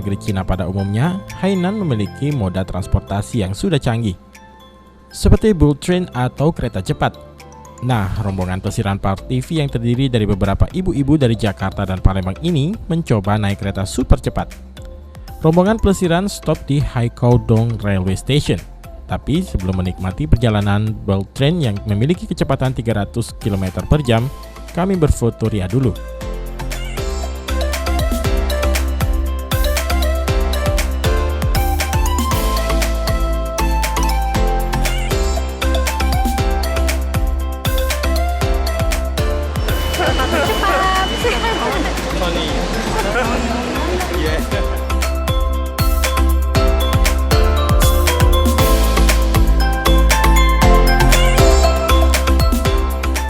negeri Cina pada umumnya, Hainan memiliki moda transportasi yang sudah canggih, seperti bullet train atau kereta cepat. Nah, rombongan pelesiran Park TV yang terdiri dari beberapa ibu-ibu dari Jakarta dan Palembang ini mencoba naik kereta super cepat. Rombongan pelesiran stop di Haikou Dong Railway Station. Tapi sebelum menikmati perjalanan bullet train yang memiliki kecepatan 300 km per jam, kami berfoto ria dulu.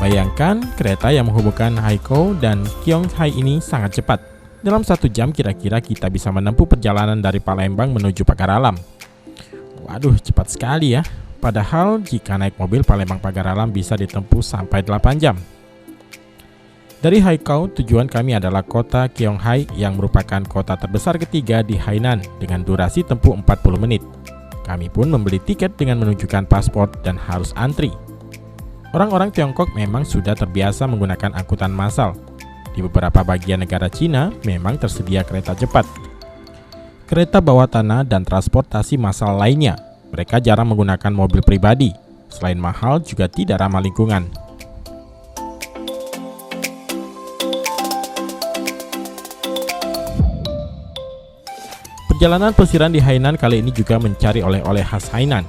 Bayangkan, kereta yang menghubungkan Haikou dan Qionghai ini sangat cepat. Dalam 1 jam kira-kira kita bisa menempuh perjalanan dari Palembang menuju Pagar Alam. Waduh, cepat sekali ya. Padahal jika naik mobil Palembang Pagar Alam bisa ditempuh sampai 8 jam. Dari Haikou, tujuan kami adalah kota Qionghai yang merupakan kota terbesar ketiga di Hainan dengan durasi tempuh 40 menit. Kami pun membeli tiket dengan menunjukkan paspor dan harus antri. Orang-orang Tiongkok memang sudah terbiasa menggunakan angkutan massal. Di beberapa bagian negara Cina memang tersedia kereta cepat, kereta bawah tanah, dan transportasi massal lainnya. Mereka jarang menggunakan mobil pribadi. Selain mahal, juga tidak ramah lingkungan. Perjalanan pelesiran di Hainan kali ini juga mencari oleh-oleh khas Hainan.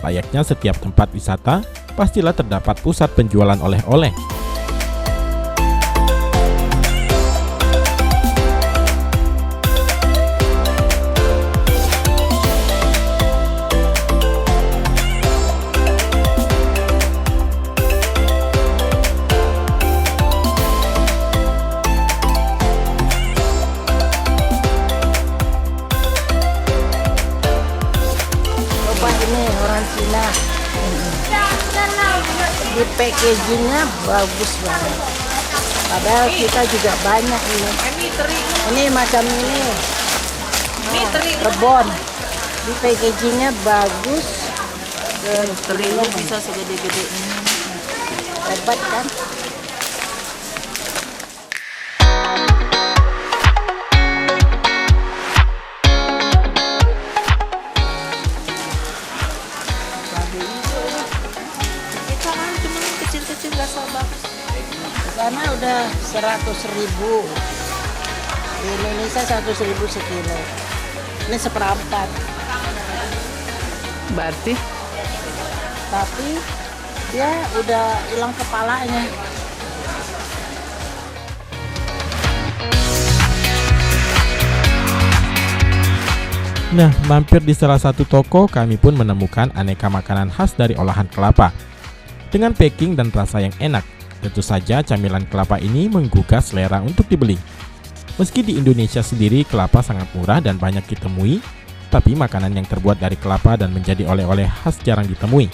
Layaknya setiap tempat wisata, pastilah terdapat pusat penjualan oleh-oleh. Coba ini orang Cina. Di packagingnya bagus banget. Padahal kita juga banyak ini. Ini macam ini. Rebon. Di packagingnya bagus. Terigu bisa segede-gede ini. Hebat kan? Kecil-kecil rasa bagus. Karena udah 100.000. Di Indonesia 100.000 sekilo. Ini seperempat. Berarti Tapi dia udah hilang kepalanya. Nah, mampir di salah satu toko, kami pun menemukan aneka makanan khas dari olahan kelapa. Dengan packing dan rasa yang enak, tentu saja camilan kelapa ini menggugah selera untuk dibeli. Meski di Indonesia sendiri kelapa sangat murah dan banyak ditemui, tapi makanan yang terbuat dari kelapa dan menjadi oleh-oleh khas jarang ditemui.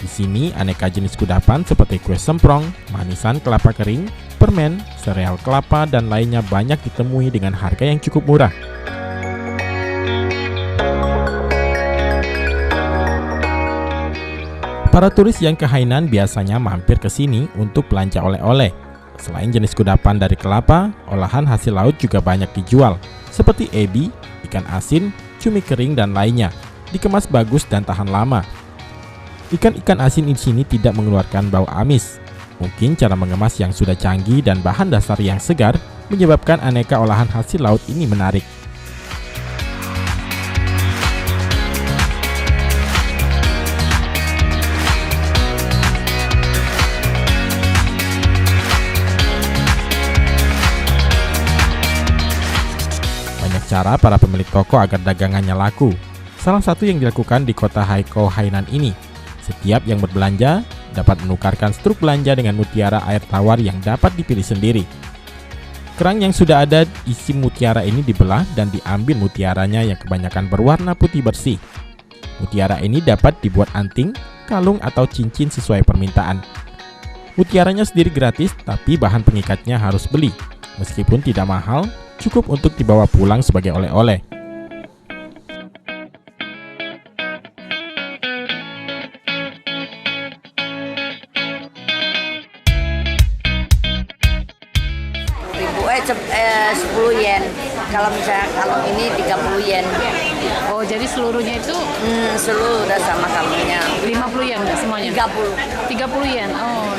Di sini aneka jenis kudapan seperti kue semprong, manisan kelapa kering, permen, sereal kelapa, dan lainnya banyak ditemui dengan harga yang cukup murah. Para turis yang ke Hainan biasanya mampir ke sini untuk belanja oleh-oleh. Selain jenis kudapan dari kelapa, olahan hasil laut juga banyak dijual, seperti ebi, ikan asin, cumi kering, dan lainnya. Dikemas bagus dan tahan lama. Ikan-ikan asin di sini tidak mengeluarkan bau amis. Mungkin cara mengemas yang sudah canggih dan bahan dasar yang segar menyebabkan aneka olahan hasil laut ini menarik. Cara para pemilik toko agar dagangannya laku. Salah satu yang dilakukan di kota Haikou Hainan ini, setiap yang berbelanja dapat menukarkan struk belanja dengan mutiara air tawar yang dapat dipilih sendiri. Kerang yang sudah ada isi mutiara ini dibelah dan diambil mutiaranya yang kebanyakan berwarna putih bersih. Mutiara ini dapat dibuat anting, kalung, atau cincin sesuai permintaan. Mutiaranya sendiri gratis, tapi bahan pengikatnya harus beli. Meskipun tidak mahal, cukup untuk dibawa pulang sebagai oleh-oleh. Ribu 10 yen. Kalau misalnya kalung ini 30 yen. Oh, jadi seluruhnya itu Seluruh udah sama kalungnya. 50 yen nggak semuanya? 30. 30 yen. Oh.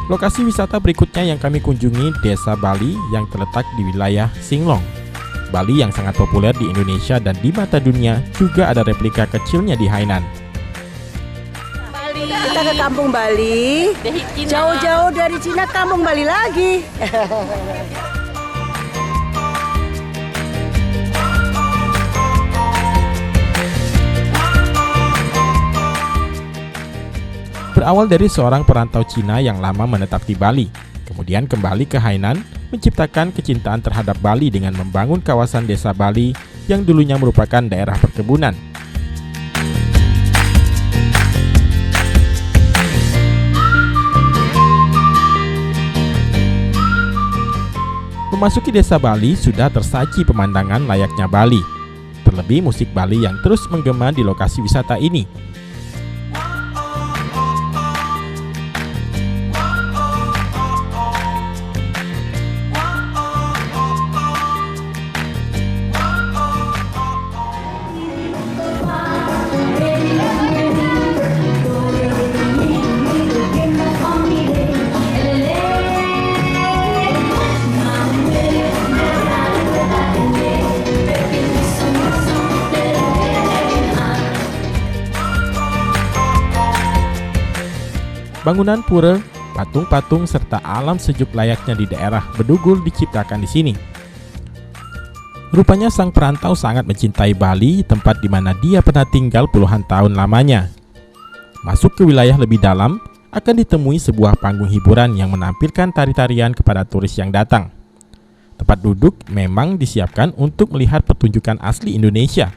Lokasi wisata berikutnya yang kami kunjungi Desa Bali yang terletak di wilayah Singlong. Bali yang sangat populer di Indonesia dan di mata dunia juga ada replika kecilnya di Hainan. Kita ke kampung Bali. Jauh-jauh dari Cina, kampung Bali lagi. Berawal dari seorang perantau Cina yang lama menetap di Bali, kemudian kembali ke Hainan, menciptakan kecintaan terhadap Bali dengan membangun kawasan desa Bali yang dulunya merupakan daerah perkebunan. Memasuki desa Bali sudah tersaji pemandangan layaknya Bali. Terlebih musik Bali yang terus menggema di lokasi wisata ini. Bangunan pura, patung-patung serta alam sejuk layaknya di daerah Bedugul diciptakan di sini. Rupanya sang perantau sangat mencintai Bali, tempat di mana dia pernah tinggal puluhan tahun lamanya. Masuk ke wilayah lebih dalam, akan ditemui sebuah panggung hiburan yang menampilkan tari-tarian kepada turis yang datang. Tempat duduk memang disiapkan untuk melihat pertunjukan asli Indonesia.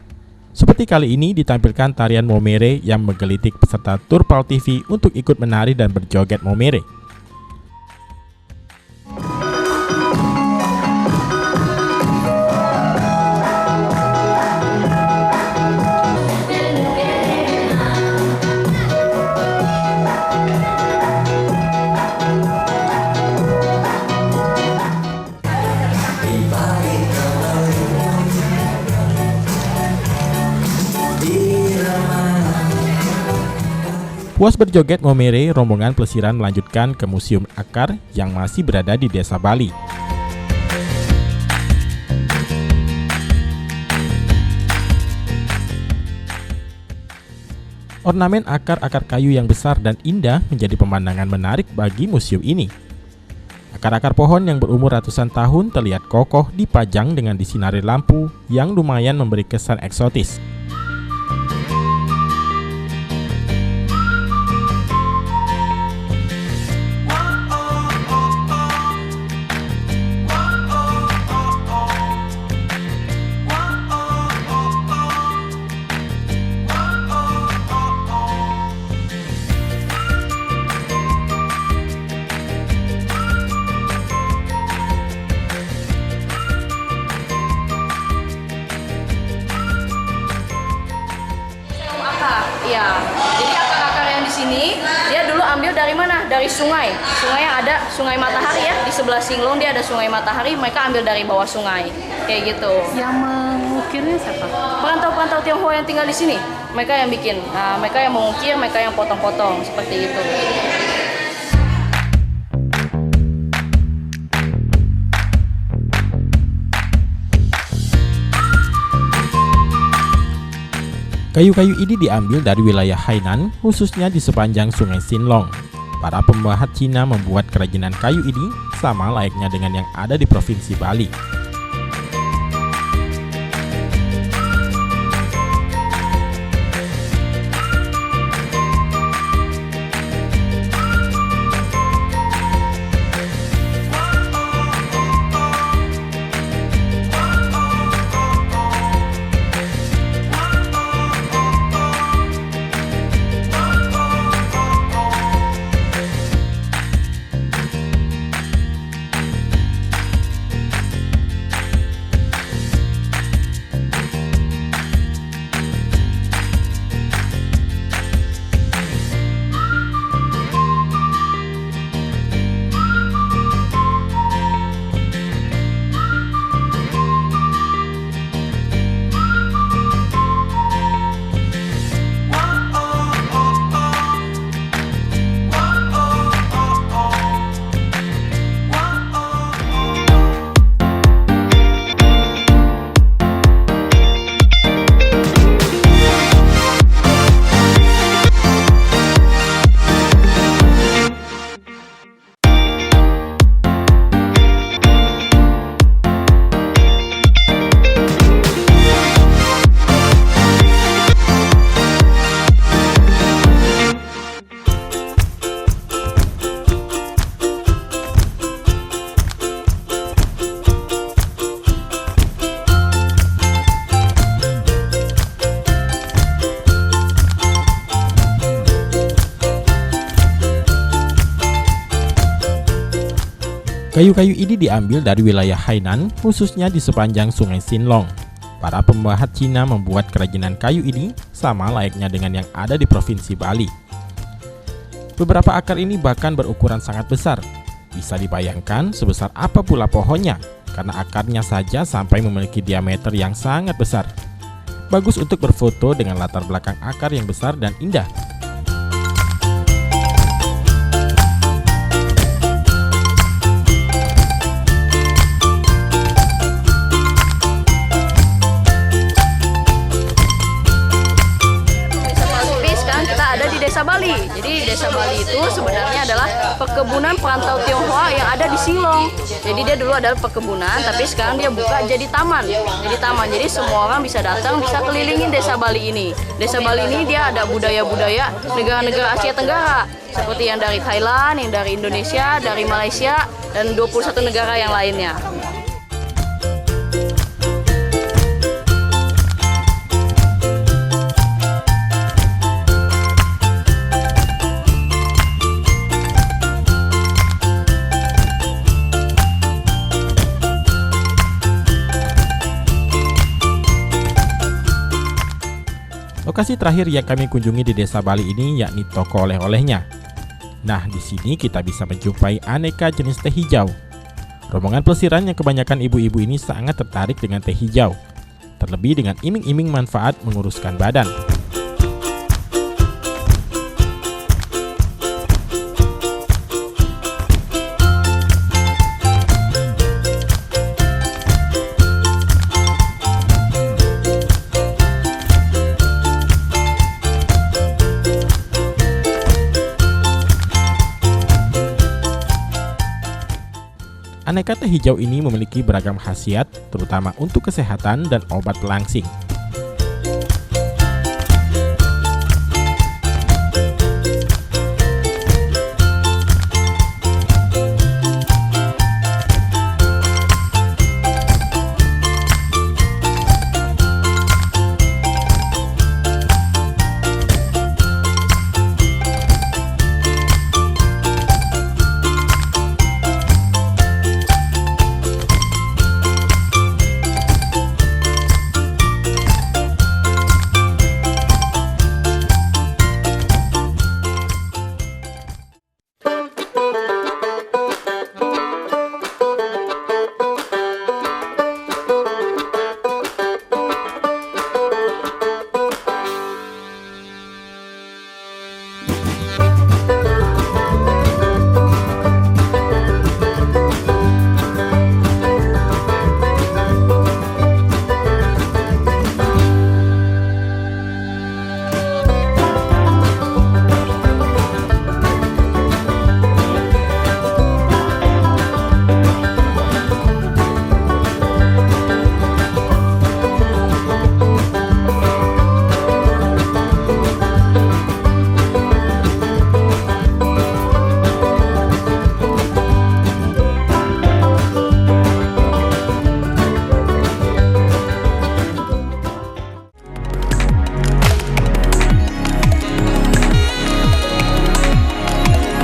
Seperti kali ini ditampilkan tarian Momere yang menggelitik peserta tur PAL TV untuk ikut menari dan berjoget Momere. Puas berjoget Momere, rombongan pelesiran melanjutkan ke Museum Akar yang masih berada di Desa Bali. Ornamen akar-akar kayu yang besar dan indah menjadi pemandangan menarik bagi museum ini. Akar-akar pohon yang berumur ratusan tahun terlihat kokoh dipajang dengan disinari lampu yang lumayan memberi kesan eksotis. dari mana? Dari sungai. Sungai yang ada Sungai Matahari ya. Di sebelah Singlong dia ada Sungai Matahari. Mereka ambil dari bawah sungai. Kayak gitu. Yang mengukirnya siapa? Perantau-perantau Tionghoa yang tinggal di sini. Mereka yang bikin. Nah, mereka yang mengukir, mereka yang potong-potong seperti itu. Kayu-kayu ini diambil dari wilayah Hainan, khususnya di sepanjang Sungai Sinlong. Para pembuat Cina membuat kerajinan kayu ini sama layaknya dengan yang ada di Provinsi Bali. Kayu-kayu ini diambil dari wilayah Hainan, khususnya di sepanjang Sungai Sinlong. Para pembuat Cina membuat kerajinan kayu ini sama layaknya dengan yang ada di Provinsi Bali. Beberapa akar ini bahkan berukuran sangat besar. Bisa dibayangkan sebesar apa pula pohonnya, karena akarnya saja sampai memiliki diameter yang sangat besar. Bagus untuk berfoto dengan latar belakang akar yang besar dan indah. Desa Bali. Jadi desa Bali itu sebenarnya adalah perkebunan perantau Tionghoa yang ada di Sinlong. Jadi dia dulu adalah perkebunan, tapi sekarang dia buka jadi taman. Jadi semua orang bisa datang, bisa kelilingin desa Bali ini. Desa Bali ini dia ada budaya-budaya negara-negara Asia Tenggara, seperti yang dari Thailand, yang dari Indonesia, dari Malaysia, dan 21 negara yang lainnya. Lokasi terakhir yang kami kunjungi di desa Bali ini yakni toko oleh-olehnya. Nah, di sini kita bisa menjumpai aneka jenis teh hijau. Rombongan pelesiran yang kebanyakan ibu-ibu ini sangat tertarik dengan teh hijau, terlebih dengan iming-iming manfaat menguruskan badan. Aneka teh hijau ini memiliki beragam khasiat, terutama untuk kesehatan dan obat pelangsing.